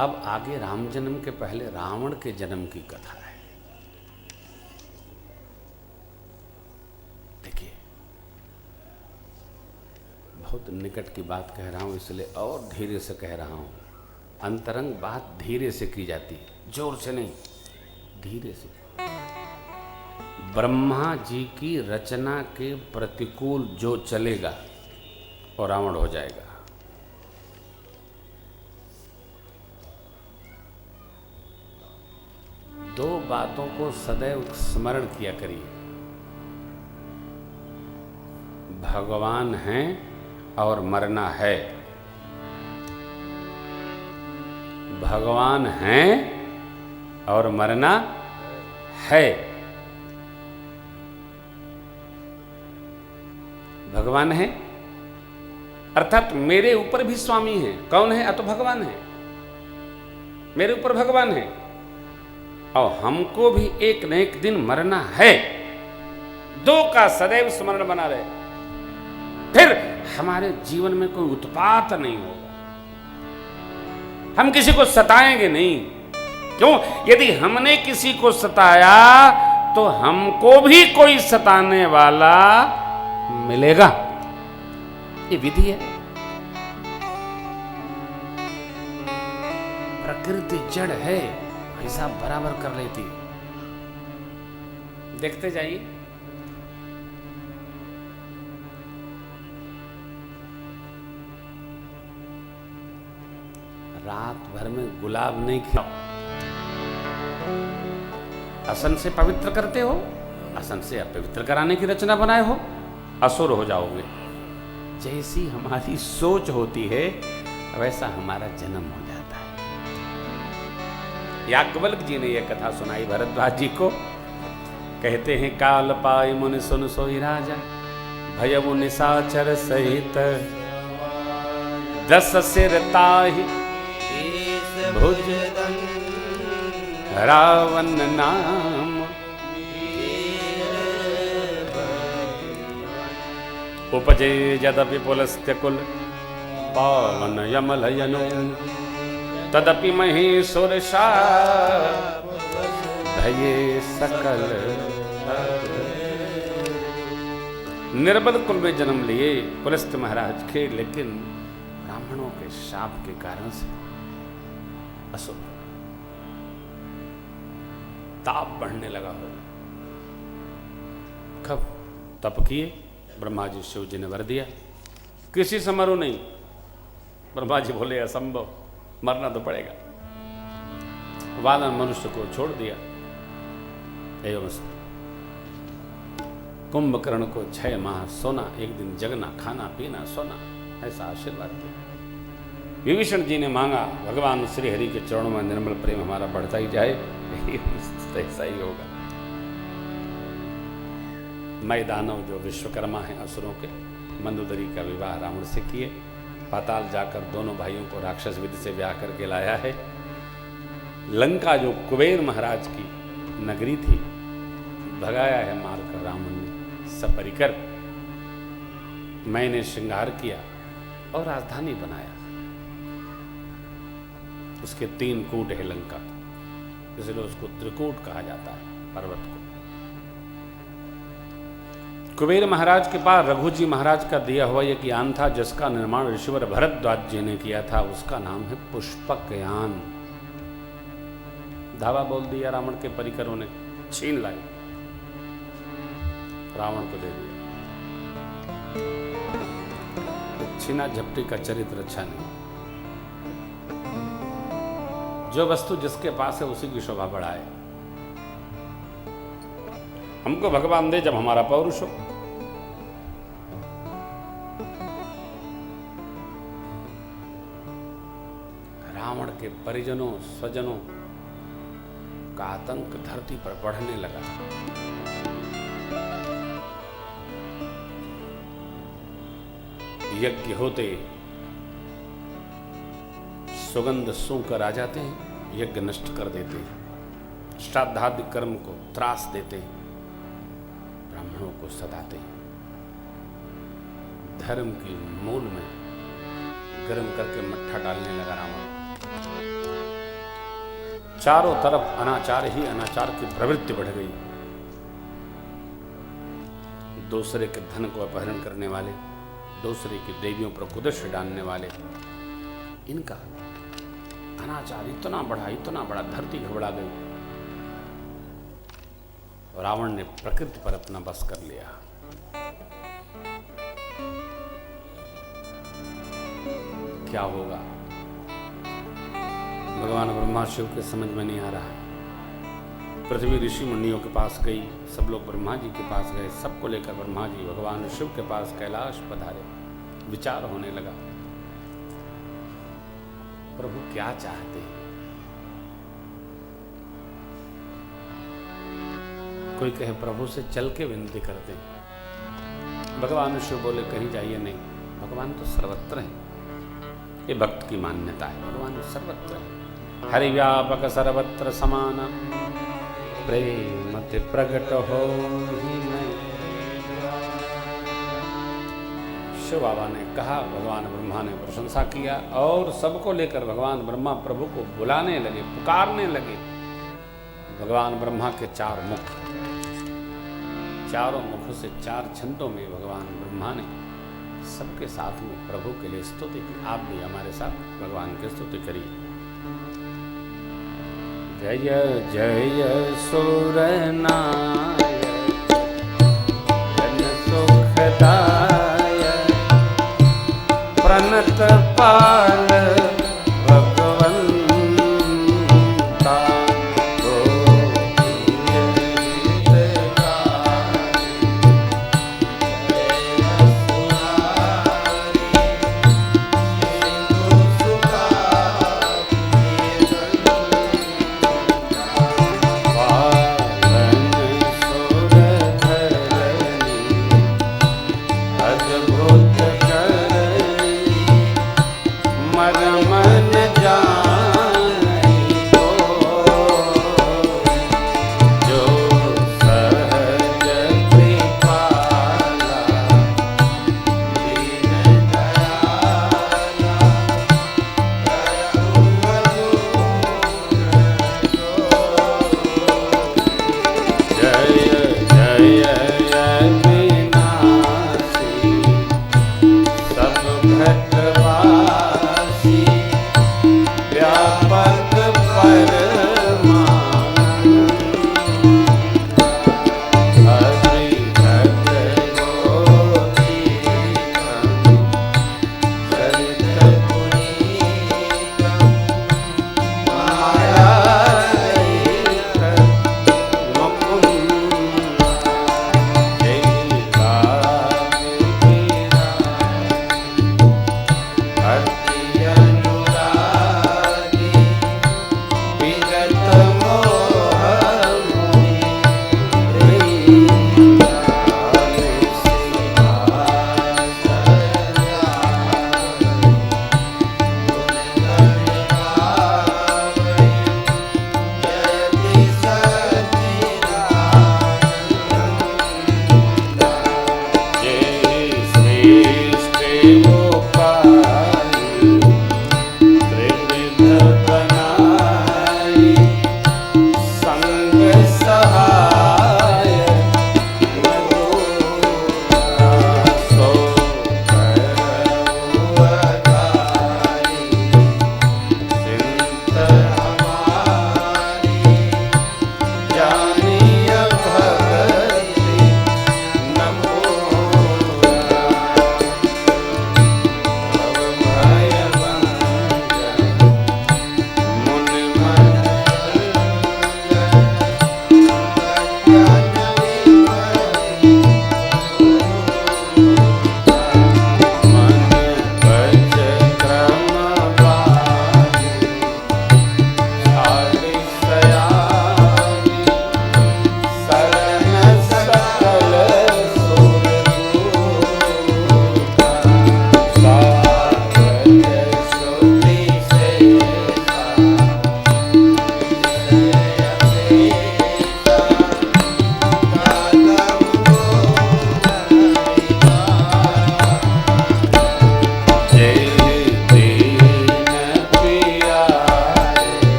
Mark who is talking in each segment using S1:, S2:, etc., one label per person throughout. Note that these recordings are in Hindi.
S1: अब आगे राम जन्म के पहले रावण के जन्म की कथा है। देखिए, बहुत निकट की बात कह रहा हूं, इसलिए और धीरे से कह रहा हूं। अंतरंग बात धीरे से की जाती है, जोर से नहीं, धीरे से। ब्रह्मा जी की रचना के प्रतिकूल जो चलेगा वो रावण हो जाएगा। दो बातों को सदैव स्मरण किया करिए, भगवान हैं और मरना है। भगवान हैं और मरना है। भगवान है अर्थात मेरे ऊपर भी स्वामी है। कौन है? तो भगवान है। मेरे ऊपर भगवान है और हमको भी एक न एक दिन मरना है। दो का सदैव स्मरण बना रहे, फिर हमारे जीवन में कोई उत्पात नहीं होगा। हम किसी को सताएंगे नहीं। क्यों? यदि हमने किसी को सताया तो हमको भी कोई सताने वाला मिलेगा। ये विधि है। प्रकृति जड़ है, हिसाब बराबर कर लेती। देखते जाइए। रात भर में गुलाब नहीं खिलाओ। असन से पवित्र करते हो, असन से अपवित्र कराने की रचना बनाए हो, असुर हो जाओगे। जैसी हमारी सोच होती है वैसा हमारा जन्म हो जाता है। याज्ञवल्क्य जी ने यह कथा सुनाई भरद्वाज जी को। कहते हैं, काल पाई मुनि सुन सोई राजा, भयउ निशाचर सहित, 10 सिर ताहि भुज रावण नाम, उपजे यदपि पुलस्त्य कुल, पावन यमलयनो, तदपि महेश्वर शाप, भये सकल। निर्बल कुल में जन्म लिए पुलस्त्य महाराज के, लेकिन ब्राह्मणों के शाप के कारण से असुर ताप बढ़ने लगा हो। कब तप किए, ब्रह्मा जी शिव जी ने वर दिया, किसी से मरो नहीं। ब्रह्मा जी बोले असंभव, मरना तो पड़ेगा। वानर मनुष्य को छोड़ दिया। एवं कुंभकर्ण को 6 माह सोना, एक दिन जगना, खाना पीना सोना, ऐसा आशीर्वाद दिया। विभीषण जी ने मांगा, भगवान श्री हरि के चरणों में निर्मल प्रेम हमारा बढ़ता ही जाए, ऐसा ही होगा। मैं दानव जो विश्वकर्मा हैं असुरों के, मंदोदरी का विवाह रावण से किए। पाताल जाकर दोनों भाइयों को राक्षस विधि से ब्याह करके लाया है। लंका जो कुबेर महाराज की नगरी थी, भगाया है मारकर रावण ने सपरिकर। मैंने श्रृंगार किया और राजधानी बनाया। उसके 3 कूट है लंका, इसलिए उसको त्रिकूट कहा जाता है पर्वत को। कुबेर महाराज के पास रघु जी महाराज का दिया हुआ एक यान था, जिसका निर्माण ऋषिवर भरद्वाज जी ने किया था। उसका नाम है पुष्पक यान। धावा बोल दिया रावण के परिकरों ने, छीन लाई, रावण को दे दिया। छीना झपटी का चरित्र अच्छा नहीं। जो वस्तु जिसके पास है उसी की शोभा बढ़ाए। हमको भगवान दे जब हमारा पौरुष हो। रावण के परिजनों स्वजनों का आतंक धरती पर बढ़ने लगा। यज्ञ होते सुगंध सूंघकर आ जाते हैं, यज्ञ नष्ट कर देते हैं, श्राद्धादि कर्म को त्रास देते हैं, ब्राह्मणों को सताते हैं। धर्म की मूल में गर्म करके मट्ठा डालने लगा रावण। चारों तरफ अनाचार ही अनाचार की प्रवृत्ति बढ़ गई। दूसरे के धन को अपहरण करने वाले, दूसरे की देवियों पर कुदृष्टि डालने वाले, इनका अनाचार इतना बड़ा, धरती घबरा गई। रावण ने प्रकृति पर अपना बस कर लिया। क्या होगा भगवान ब्रह्मा शिव के समझ में नहीं आ रहा है। पृथ्वी ऋषि मुनियों के पास गई, सब लोग ब्रह्मा जी के पास गए, सबको लेकर ब्रह्मा जी भगवान शिव के पास कैलाश पधारे। विचार होने लगा, प्रभु क्या चाहते हैं। कोई कहे प्रभु से चल के विनती करते हैं। भगवान शिव बोले कहीं जाइए नहीं, भगवान तो सर्वत्र है। ये भक्त की मान्यता है, भगवान सर्वत्र है। हरि व्यापक सर्वत्र समान, प्रेम ते प्रगट हो ही नहीं। शिव बाबा ने कहा, भगवान ब्रह्मा ने प्रशंसा किया और सबको लेकर भगवान ब्रह्मा प्रभु को बुलाने लगे, पुकारने लगे। भगवान ब्रह्मा के चार मुख, चारों मुखों से चार छंदों में भगवान ब्रह्मा ने सबके साथ में प्रभु के लिए स्तुति की। आप भी हमारे साथ भगवान की स्तुति करिए। जय जय सुरनायक जन सुखदायक प्रणत पाल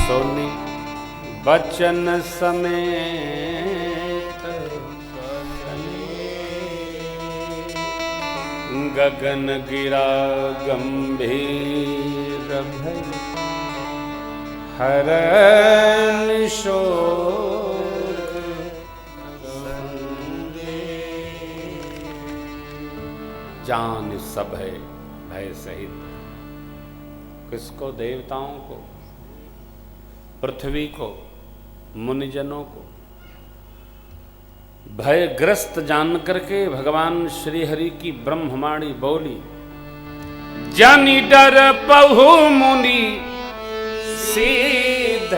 S1: सुनि बचन समेत गगन गिरा गंभीर भय हरन शोक जान सब है भय सहित। किसको? देवताओं को, पृथ्वी को, मुनिजनों को। भयग्रस्त जान करके भगवान श्री हरि की ब्रह्मवाणी बोली, जानी डर बहु मुनि सीध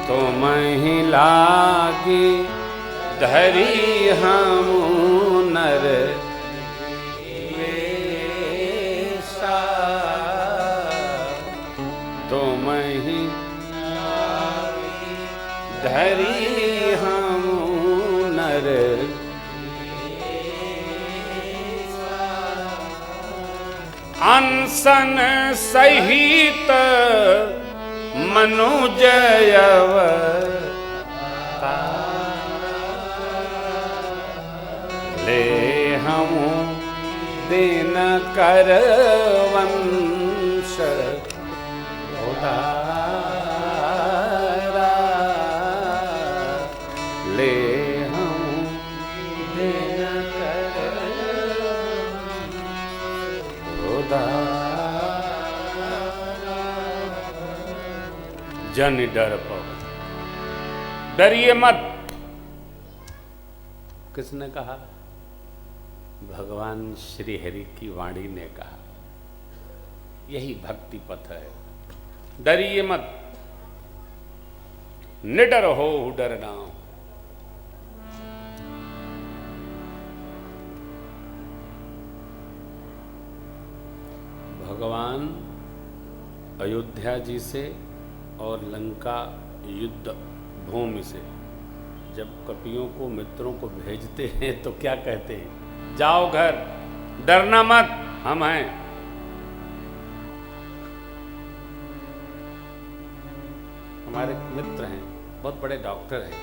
S1: तुम ही लागी धरी हम नर वेशा तुम ही धरी हम नर अनशन सहित मनुजयव ले हम दिन कर वंश उदारा ले हम दिन कर उदारा जन डर पाओ। डरिए मत। किसने कहा? भगवान श्री हरि की वाणी ने कहा। यही भक्ति पथ है। डरिए मत, निडर हो डरना। भगवान अयोध्या जी से और लंका युद्ध भूमि से जब कपियों को, मित्रों को भेजते हैं तो क्या कहते हैं? जाओ घर, डरना मत, हम हैं। हमारे मित्र हैं, बहुत बड़े डॉक्टर हैं।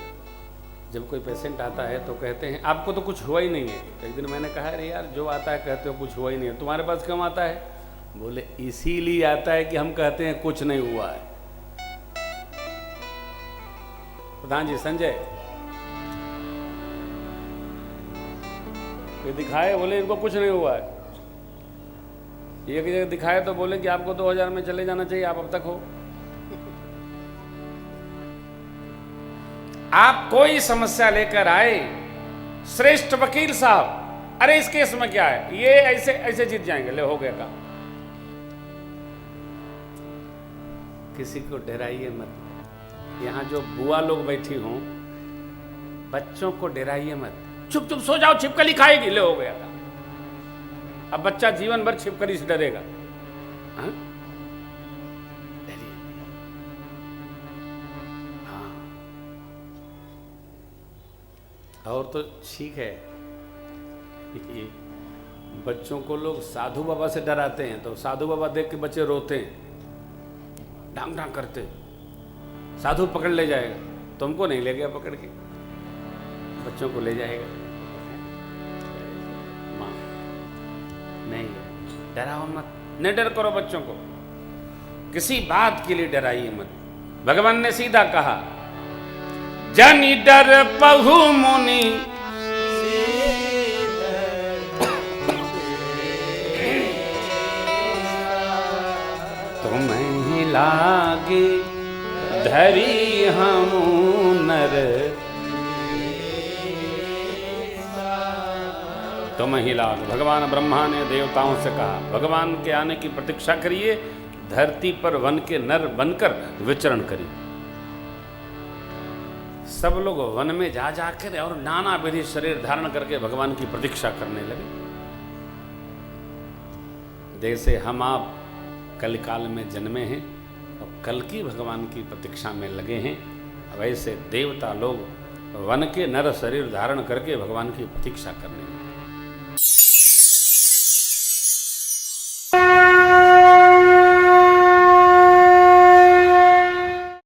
S1: जब कोई पेशेंट आता है तो कहते हैं आपको तो कुछ हुआ ही नहीं है। एक दिन मैंने कहा अरे यार, जो आता है कहते हो कुछ हुआ ही नहीं है, तुम्हारे पास क्यों आता है? बोले इसीलिए आता है कि हम कहते हैं कुछ नहीं हुआ है। प्रधान जी, संजय ये दिखाए, बोले इनको कुछ नहीं हुआ है। एक जगह दिखाए तो बोले कि आपको 2000 में चले जाना चाहिए, आप अब तक हो। आप कोई समस्या लेकर आए, श्रेष्ठ वकील साहब, अरे इस केस में क्या है, ये ऐसे ऐसे जीत जाएंगे, ले हो गया काम। किसी को डराइए मत। यहां जो बुआ लोग बैठी हों, बच्चों को डराइए मत। चुप चुप सो जाओ, छिपकली खाएगी, ले हो गया काम। अब बच्चा जीवन भर छिपकली से डरेगा। हाँ? हाँ। और तो ठीक है, बच्चों को लोग साधु बाबा से डराते हैं तो साधु बाबा देख के बच्चे रोते हैं, डांग डांग करते। साधु पकड़ ले जाएगा, तुमको नहीं ले गया पकड़ के, बच्चों को ले जाएगा। माँ नहीं, डराओ मत, न डर करो बच्चों को, किसी बात के लिए डराइए मत। भगवान ने सीधा कहा, जनि डर बहु मुनि तुम्हें लागे धरी हम नर तुम ही लाग। भगवान ब्रह्मा ने देवताओं से कहा, भगवान के आने की प्रतीक्षा करिए, धरती पर वन के नर बनकर विचरण करिए। सब लोग वन में जा जाकर और नाना विधि शरीर धारण करके भगवान की प्रतीक्षा करने लगे। जैसे हम आप कलिकाल में जन्मे हैं और कल की भगवान की प्रतीक्षा में लगे हैं, वैसे देवता लोग वन के नर शरीर धारण करके भगवान की प्रतीक्षा करने लगे।